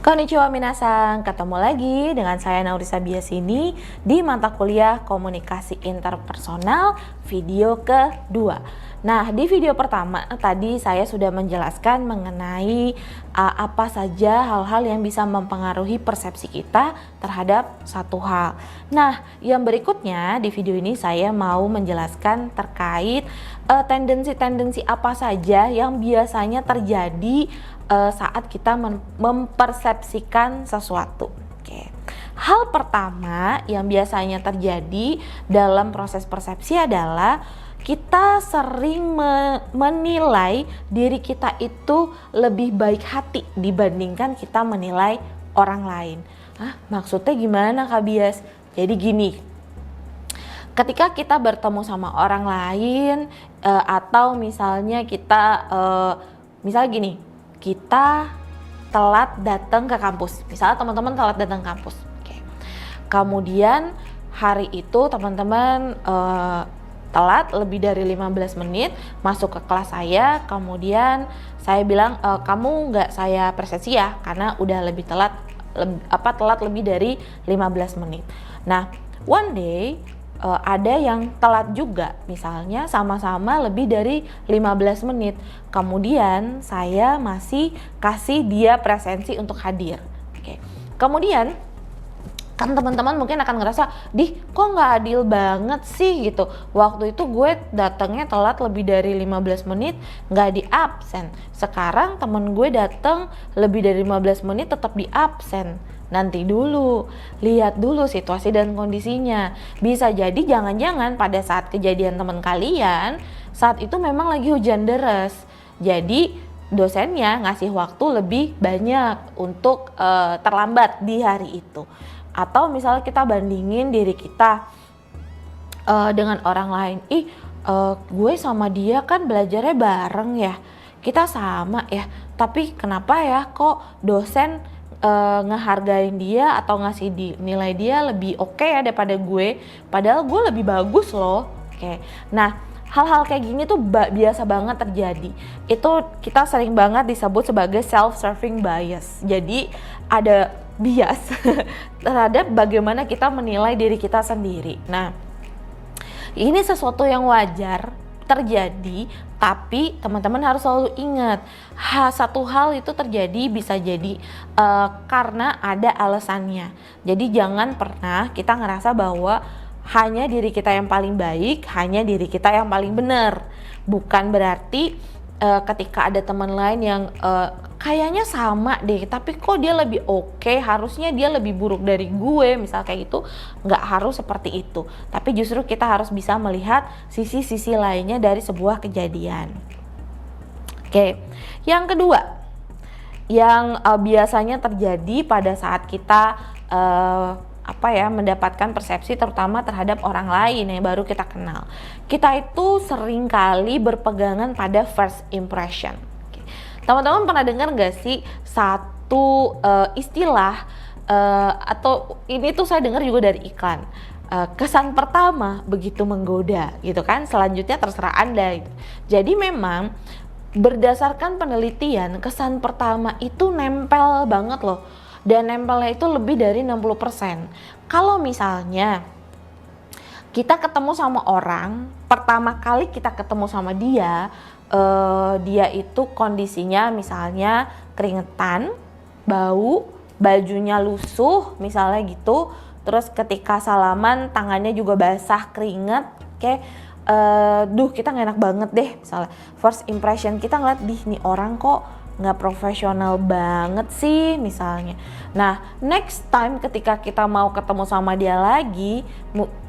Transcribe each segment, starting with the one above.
Konnichiwa minasan, ketemu lagi dengan saya Naurisa Biasini di mata kuliah Komunikasi Interpersonal video kedua. Nah, di video pertama tadi saya sudah menjelaskan mengenai apa saja hal-hal yang bisa mempengaruhi persepsi kita terhadap satu hal. Nah, yang berikutnya di video ini saya mau menjelaskan terkait tendensi-tendensi apa saja yang biasanya terjadi saat kita mempersepsikan sesuatu. Oke. Hal pertama yang biasanya terjadi dalam proses persepsi adalah kita sering menilai diri kita itu lebih baik hati dibandingkan kita menilai orang lain. Maksudnya gimana Kak Bias? Jadi gini, ketika kita bertemu sama orang lain atau misalnya misalnya gini, kita telat datang ke kampus. Misalnya teman-teman telat datang ke kampus. Oke. Kemudian hari itu teman-teman telat lebih dari 15 menit masuk ke kelas saya. Kemudian saya bilang kamu nggak saya presentasi ya karena udah lebih telat lebih dari 15 menit. Nah, one day ada yang telat juga, misalnya sama-sama lebih dari 15 menit. Kemudian saya masih kasih dia presensi untuk hadir. Oke. Kemudian kan teman-teman mungkin akan ngerasa, kok nggak adil banget sih gitu. Waktu itu gue datangnya telat lebih dari 15 menit nggak di absen. Sekarang temen gue datang lebih dari 15 menit tetap di absen. Nanti dulu, lihat dulu situasi dan kondisinya. Bisa jadi jangan-jangan pada saat kejadian teman kalian, saat itu memang lagi hujan deras. Jadi dosennya ngasih waktu lebih banyak untuk terlambat di hari itu. Atau misalnya kita bandingin diri kita dengan orang lain. Gue sama dia kan belajarnya bareng ya, kita sama ya. Tapi kenapa ya kok dosen ngehargain dia atau ngasih nilai dia lebih oke ya daripada gue, padahal gue lebih bagus loh. Oke. Nah, hal-hal kayak gini tuh biasa banget terjadi. Itu kita sering banget disebut sebagai self-serving bias. Jadi ada bias terhadap bagaimana kita menilai diri kita sendiri. Nah, ini sesuatu yang wajar terjadi, tapi teman-teman harus selalu ingat satu hal itu terjadi bisa jadi karena ada alasannya. Jadi jangan pernah kita ngerasa bahwa hanya diri kita yang paling baik, hanya diri kita yang paling benar. Bukan berarti ketika ada teman lain yang kayaknya sama deh, tapi kok dia lebih oke, harusnya dia lebih buruk dari gue, misal kayak gitu. Nggak harus seperti itu, tapi justru kita harus bisa melihat sisi-sisi lainnya dari sebuah kejadian. Oke, yang kedua yang biasanya terjadi pada saat kita mendapatkan persepsi terutama terhadap orang lain yang baru kita kenal. Kita itu sering kali berpegangan pada first impression. Teman-teman pernah dengar gak sih satu istilah atau ini tuh saya dengar juga dari iklan, kesan pertama begitu menggoda gitu kan, selanjutnya terserah Anda gitu. Jadi memang berdasarkan penelitian kesan pertama itu nempel banget loh, dan nempelnya itu lebih dari 60%. Kalau misalnya kita ketemu sama orang, pertama kali kita ketemu sama dia, dia itu kondisinya misalnya keringetan, bau, bajunya lusuh misalnya gitu. Terus ketika salaman tangannya juga basah keringet, kita gak enak banget deh misalnya. First impression kita ngeliat, nih orang kok nggak profesional banget sih misalnya. Nah, next time ketika kita mau ketemu sama dia lagi,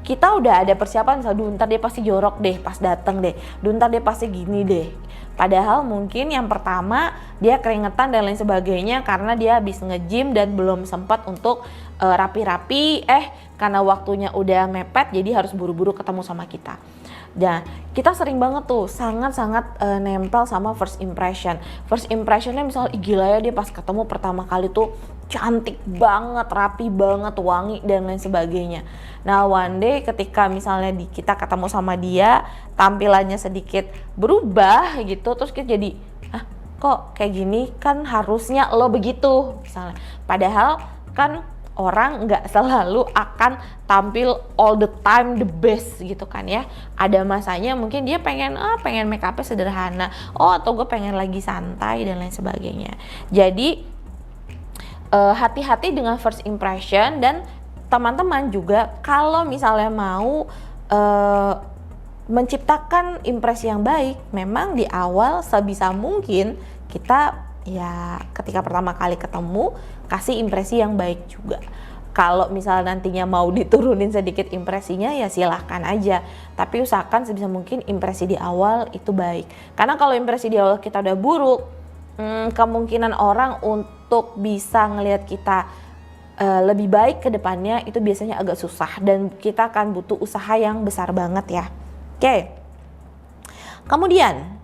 kita udah ada persiapan, misalnya ntar dia pasti jorok deh pas dateng deh, ntar dia pasti gini deh. Padahal mungkin yang pertama dia keringetan dan lain sebagainya karena dia habis nge-gym dan belum sempat untuk rapi-rapi, karena waktunya udah mepet jadi harus buru-buru ketemu sama kita. Nah, kita sering banget tuh sangat-sangat nempel sama first impression. First impressionnya misalnya gila ya, dia pas ketemu pertama kali tuh cantik banget, rapi banget, wangi dan lain sebagainya. Nah, one day ketika misalnya kita ketemu sama dia, tampilannya sedikit berubah gitu, terus kita jadi kok kayak gini, kan harusnya lo begitu misalnya. Padahal kan orang nggak selalu akan tampil all the time the best gitu kan ya. Ada masanya mungkin dia pengen make upnya sederhana, atau gue pengen lagi santai dan lain sebagainya. Jadi hati-hati dengan first impression, dan teman-teman juga kalau misalnya mau menciptakan impresi yang baik, memang di awal sebisa mungkin kita ya ketika pertama kali ketemu kasih impresi yang baik juga. Kalau misalnya nantinya mau diturunin sedikit impresinya ya silahkan aja, tapi usahakan sebisa mungkin impresi di awal itu baik. Karena kalau impresi di awal kita udah buruk, kemungkinan orang untuk bisa ngelihat kita lebih baik ke depannya itu biasanya agak susah, dan kita akan butuh usaha yang besar banget ya. Oke. Kemudian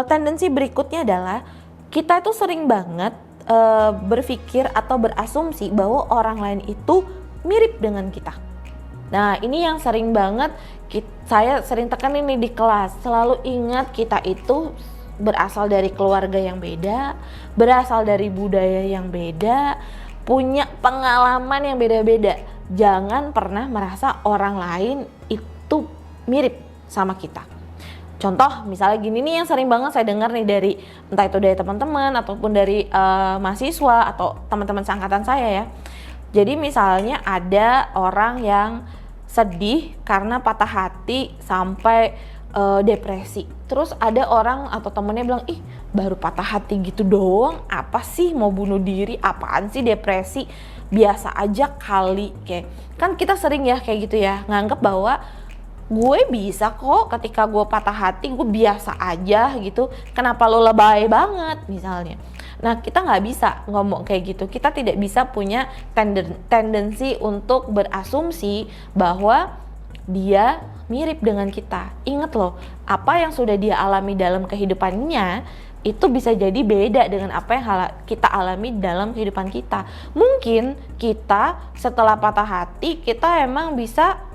tendensi berikutnya adalah kita itu sering banget berpikir atau berasumsi bahwa orang lain itu mirip dengan kita. Nah, ini yang sering banget saya sering tekan ini di kelas. Selalu ingat, kita itu berasal dari keluarga yang beda, berasal dari budaya yang beda, punya pengalaman yang beda-beda. Jangan pernah merasa orang lain itu mirip sama kita. Contoh misalnya gini nih yang sering banget saya dengar nih dari entah itu dari teman-teman ataupun dari mahasiswa atau teman-teman seangkatan saya ya. Jadi misalnya ada orang yang sedih karena patah hati sampai depresi. Terus ada orang atau temennya bilang, ih baru patah hati gitu doang, apa sih mau bunuh diri, apaan sih depresi, biasa aja kali. Kayak kan kita sering ya kayak gitu ya, nganggep bahwa gue bisa kok ketika gue patah hati, gue biasa aja gitu, kenapa lo lebay banget misalnya. Nah, kita nggak bisa ngomong kayak gitu. Kita tidak bisa punya tendensi untuk berasumsi bahwa dia mirip dengan kita. Ingat loh, apa yang sudah dia alami dalam kehidupannya itu bisa jadi beda dengan apa yang kita alami dalam kehidupan kita. Mungkin kita setelah patah hati, kita emang bisa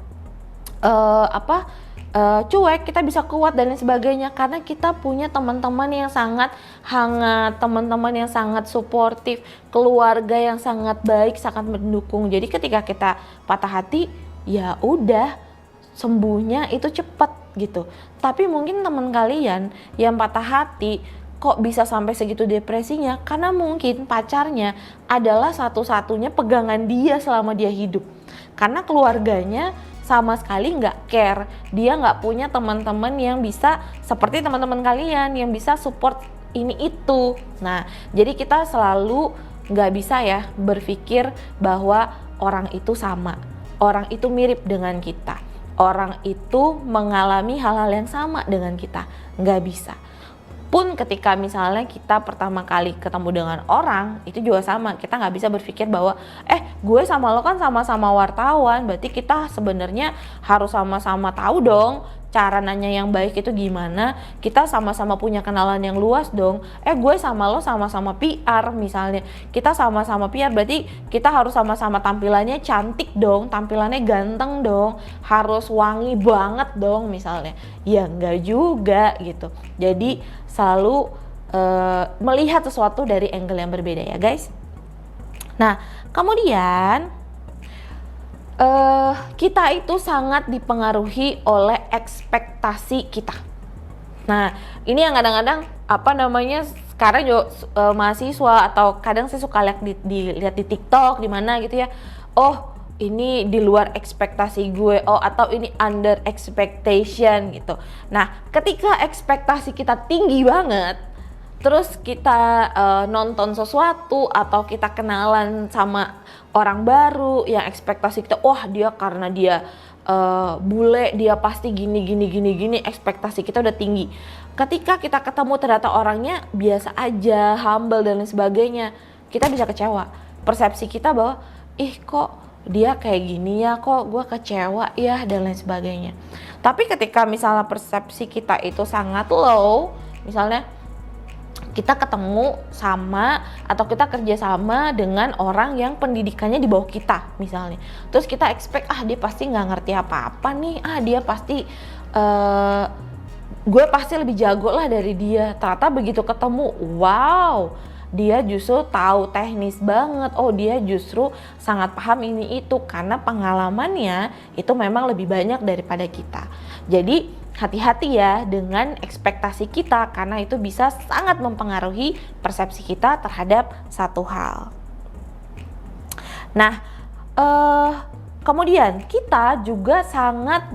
cuek, kita bisa kuat dan lain sebagainya karena kita punya teman-teman yang sangat hangat, teman-teman yang sangat suportif, keluarga yang sangat baik, sangat mendukung. Jadi ketika kita patah hati, ya udah sembuhnya itu cepat gitu. Tapi mungkin teman kalian yang patah hati kok bisa sampai segitu depresinya, karena mungkin pacarnya adalah satu-satunya pegangan dia selama dia hidup. Karena keluarganya sama sekali nggak care, dia nggak punya teman-teman yang bisa seperti teman-teman kalian yang bisa support ini itu. Nah, jadi kita selalu nggak bisa ya berpikir bahwa orang itu sama, orang itu mirip dengan kita, orang itu mengalami hal-hal yang sama dengan kita, nggak bisa. Pun ketika misalnya kita pertama kali ketemu dengan orang, itu juga sama. Kita nggak bisa berpikir bahwa gue sama lo kan sama-sama wartawan, berarti kita sebenarnya harus sama-sama tahu dong cara nanya yang baik itu gimana, kita sama-sama punya kenalan yang luas dong. Gue sama lo sama-sama PR misalnya, kita sama-sama PR berarti kita harus sama-sama tampilannya cantik dong, tampilannya ganteng dong, harus wangi banget dong misalnya. Ya enggak juga gitu. Jadi selalu melihat sesuatu dari angle yang berbeda ya guys. Nah kemudian kita itu sangat dipengaruhi oleh ekspektasi kita. Nah ini yang kadang-kadang sekarang juga mahasiswa atau kadang saya suka lihat di TikTok di mana gitu ya. Oh ini di luar ekspektasi gue, atau ini under expectation gitu. Nah ketika ekspektasi kita tinggi banget, terus kita nonton sesuatu atau kita kenalan sama orang baru yang ekspektasi kita, dia karena dia bule, dia pasti gini, ekspektasi kita udah tinggi. Ketika kita ketemu ternyata orangnya biasa aja, humble dan lain sebagainya, kita bisa kecewa. Persepsi kita bahwa kok dia kayak gini ya, kok gue kecewa ya dan lain sebagainya. Tapi ketika misalnya persepsi kita itu sangat low, misalnya kita ketemu sama atau kita kerja sama dengan orang yang pendidikannya di bawah kita misalnya, terus kita expect dia pasti nggak ngerti apa-apa nih, dia pasti gue pasti lebih jago lah dari dia. Ternyata begitu ketemu, wow, dia justru tahu teknis banget. Oh, dia justru sangat paham ini itu karena pengalamannya itu memang lebih banyak daripada kita. Jadi hati-hati ya dengan ekspektasi kita karena itu bisa sangat mempengaruhi persepsi kita terhadap satu hal. Nah, kemudian kita juga sangat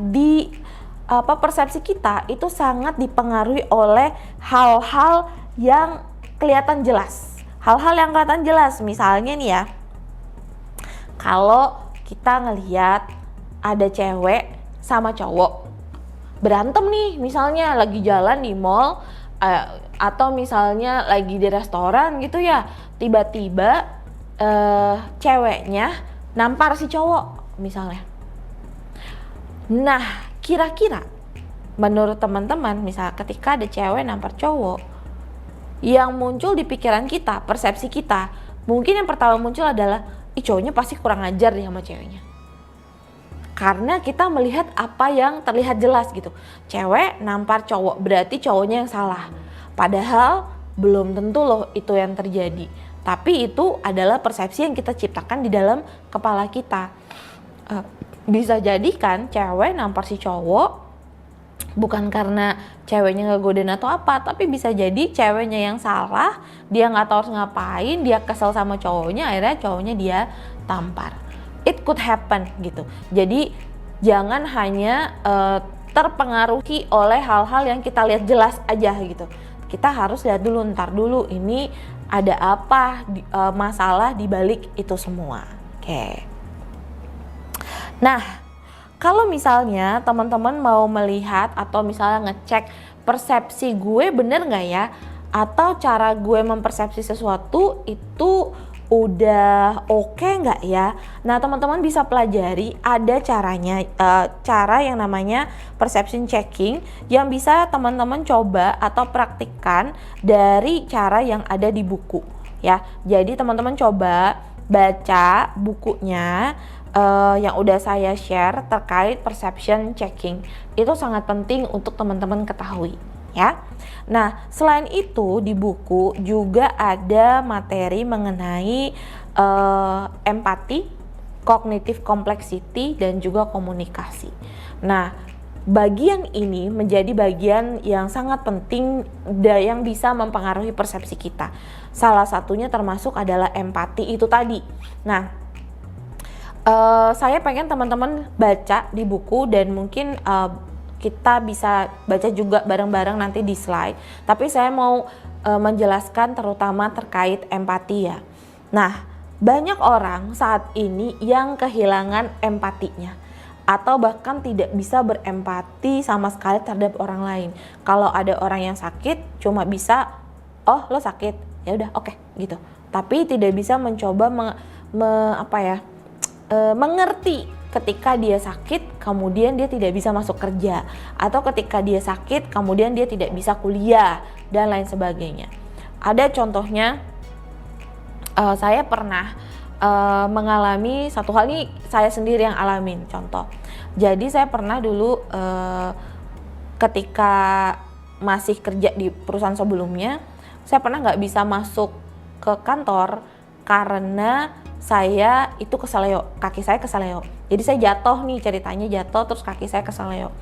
persepsi kita itu sangat dipengaruhi oleh hal-hal yang kelihatan jelas. Hal-hal yang kelihatan jelas, misalnya nih ya, kalau kita ngelihat ada cewek sama cowok berantem nih, misalnya lagi jalan di mall atau misalnya lagi di restoran gitu ya, tiba-tiba ceweknya nampar si cowok misalnya. Nah, kira-kira menurut teman-teman, misal ketika ada cewek nampar cowok, yang muncul di pikiran kita, persepsi kita, mungkin yang pertama muncul adalah, ih cowoknya pasti kurang ajar deh sama ceweknya. Karena kita melihat apa yang terlihat jelas gitu. Cewek nampar cowok, berarti cowoknya yang salah. Padahal belum tentu loh itu yang terjadi. Tapi itu adalah persepsi yang kita ciptakan di dalam kepala kita. Bisa jadi kan cewek nampar si cowok bukan karena ceweknya ngegodain atau apa, tapi bisa jadi ceweknya yang salah, dia nggak tahu harus ngapain, dia kesel sama cowoknya, akhirnya cowoknya dia tampar. It could happen gitu. Jadi jangan hanya terpengaruhi oleh hal-hal yang kita lihat jelas aja gitu. Kita harus lihat dulu, ntar dulu ini ada apa masalah di balik itu semua. Oke. Nah, kalau misalnya teman-teman mau melihat atau misalnya ngecek persepsi gue bener nggak ya, atau cara gue mempersepsi sesuatu itu udah oke nggak ya? Nah, teman-teman bisa pelajari, ada caranya, cara yang namanya perception checking yang bisa teman-teman coba atau praktikkan dari cara yang ada di buku ya. Jadi teman-teman coba baca bukunya yang udah saya share terkait perception checking. Itu sangat penting untuk teman-teman ketahui ya. Nah, selain itu di buku juga ada materi mengenai empati, cognitive complexity, dan juga komunikasi. Nah, bagian ini menjadi bagian yang sangat penting yang bisa mempengaruhi persepsi kita. Salah satunya termasuk adalah empati itu tadi. Nah, saya pengen teman-teman baca di buku dan mungkin kita bisa baca juga bareng-bareng nanti di slide. Tapi saya mau menjelaskan terutama terkait empati ya. Nah, banyak orang saat ini yang kehilangan empatinya atau bahkan tidak bisa berempati sama sekali terhadap orang lain. Kalau ada orang yang sakit cuma bisa, oh lo sakit, ya udah oke, gitu. Tapi tidak bisa mencoba mengerti ketika dia sakit kemudian dia tidak bisa masuk kerja, atau ketika dia sakit kemudian dia tidak bisa kuliah dan lain sebagainya. Ada contohnya, saya pernah mengalami satu hal, ini saya sendiri yang alamin contoh. Jadi saya pernah dulu ketika masih kerja di perusahaan sebelumnya, saya pernah nggak bisa masuk ke kantor karena saya itu keseleo, kaki saya keseleo. Jadi saya jatuh nih, ceritanya jatuh terus kaki saya keseleo.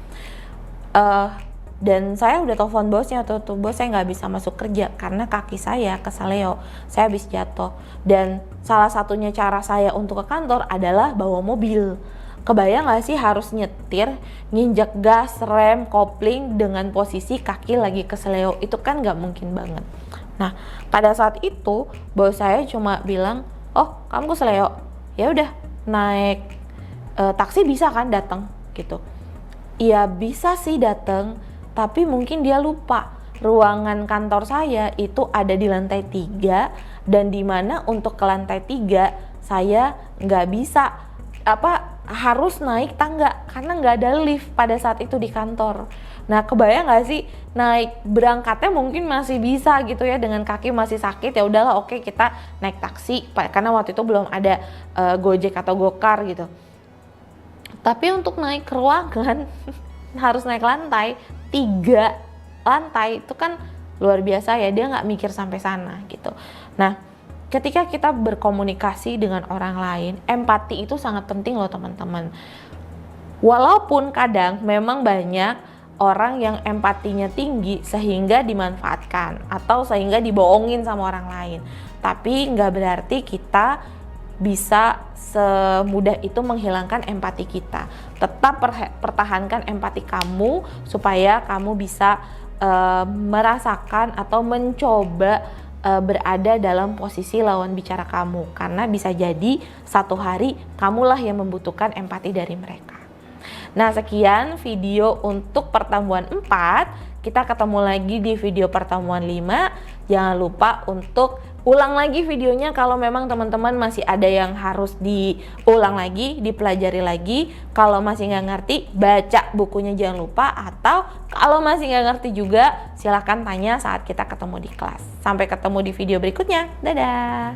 Dan saya udah telepon bosnya, tuh bos saya nggak bisa masuk kerja karena kaki saya keseleo, saya habis jatuh. Dan salah satunya cara saya untuk ke kantor adalah bawa mobil. Kebayang gak sih harus nyetir, nginjek gas, rem, kopling dengan posisi kaki lagi keseleo, itu kan gak mungkin banget. Nah, pada saat itu bos saya cuma bilang, oh kamu keseleo, ya udah naik taksi bisa kan datang gitu. Iya bisa sih datang, tapi mungkin dia lupa ruangan kantor saya itu ada di lantai 3 dan dimana untuk ke lantai 3 saya nggak bisa harus naik tangga karena nggak ada lift pada saat itu di kantor. Nah, kebayang nggak sih, naik berangkatnya mungkin masih bisa gitu ya, dengan kaki masih sakit ya udahlah oke kita naik taksi karena waktu itu belum ada Gojek atau Gokar gitu. Tapi untuk naik ke ruangan harus naik lantai 3 lantai, itu kan luar biasa ya, dia nggak mikir sampai sana gitu. Nah, ketika kita berkomunikasi dengan orang lain, empati itu sangat penting loh teman-teman. Walaupun kadang memang banyak orang yang empatinya tinggi sehingga dimanfaatkan atau sehingga dibohongin sama orang lain, tapi nggak berarti kita bisa semudah itu menghilangkan empati kita. Tetap pertahankan empati kamu supaya kamu bisa merasakan atau mencoba berada dalam posisi lawan bicara kamu, karena bisa jadi satu hari kamulah yang membutuhkan empati dari mereka. Nah, sekian video untuk pertemuan 4. Kita ketemu lagi di video pertemuan 5. Jangan lupa untuk ulang lagi videonya kalau memang teman-teman masih ada yang harus diulang lagi, dipelajari lagi. Kalau masih nggak ngerti, baca bukunya jangan lupa. Atau kalau masih nggak ngerti juga, silahkan tanya saat kita ketemu di kelas. Sampai ketemu di video berikutnya. Dadah!